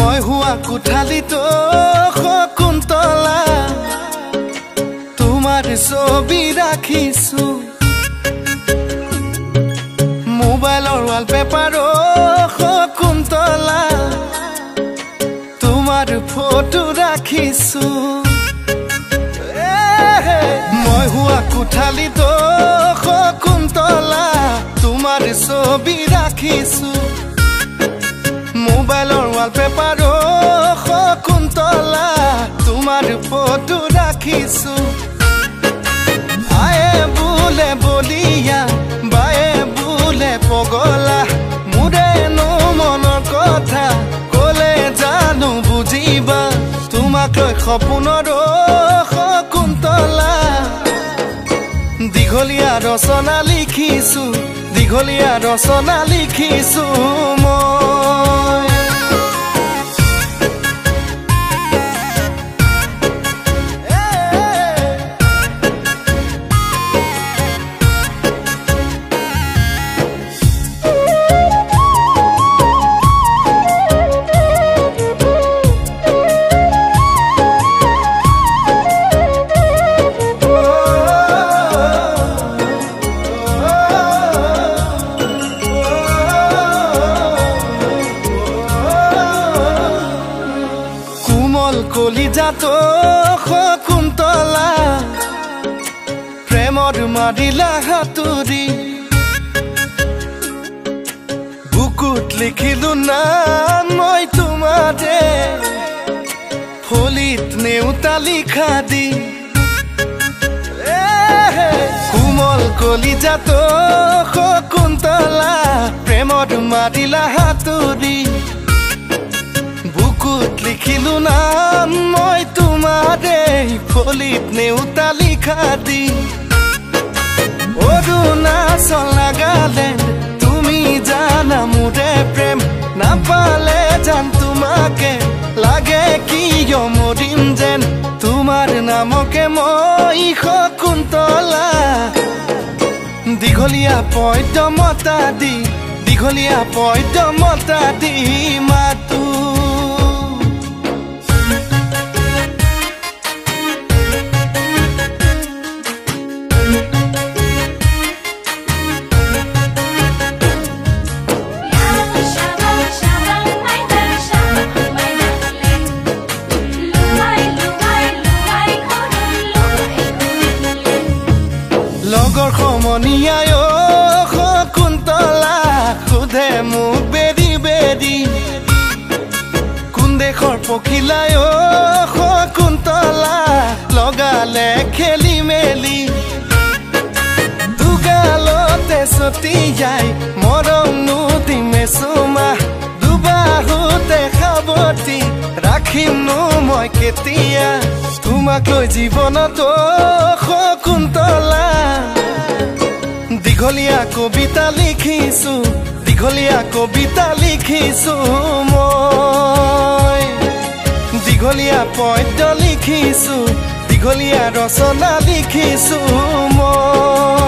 মই হুৱা কোঠালিতো শকুন্তলা তোমাৰ ছবি ৰাখিছো মোবাইলৰ ৱালপেপাৰো শকুন্তলা তোমাৰ ফটো ৰাখিছো মই হুৱা কোঠালিতো শকুন্তলা তোমাৰ ছবি ৰাখিছো মোবাইলৰ ৱালপেপাৰো শকুন্তলা তোমাৰ ফটো ৰাখিছো আয়ে বোলে বলিয়া বায়ে বোলে পগলা মোৰেনো মনৰ কথা ক'লে জানো বুজিবা তোমাক লৈ সপোনৰো শকুন্তলা দীঘলীয়া ৰচনা লিখিছো মই কলিজাতো শকুন্তলা প্ৰেমৰ মাৰিলা হাতুৰি বুকুত লিখিলো নাম মই তোমাৰে ফলিত নেউতা লিখা দি কোমল কলিজাতো শকুন্তলা প্ৰেমৰ মাৰিলা হাতুৰি বুকুত লিখিলো নাম মই তোমাৰে ফলিত নেউতা লিখা দি অৰুণাচল নাগালেণ্ড তুমি জানা মোৰে প্ৰেম নাপালে জান তোমাকে লাগে কিয় মৰিম যেন তোমাৰ নামকে মই শকুন্তলা দীঘলীয়া পদ্যমতা দি মাতো লগৰ সমনীয়ায় শকুন্তলা সোধে মোক বেৰি কোন দেশৰ পখিলাই শকুন্তলা লগালে খেলি মেলি দুগালতে ছটিয়াই মৰমনো দিমে চুমা দুবাহুতে সাৱটি ৰাখিমনো মই কেতিয়া তোমাক লৈ জীৱনতো শকুন্তলা দীঘলীয়া কবিতা লিখিছো মই দীঘলীয়া পদ্য লিখিছো দীঘলীয়া ৰচনা লিখিছো মই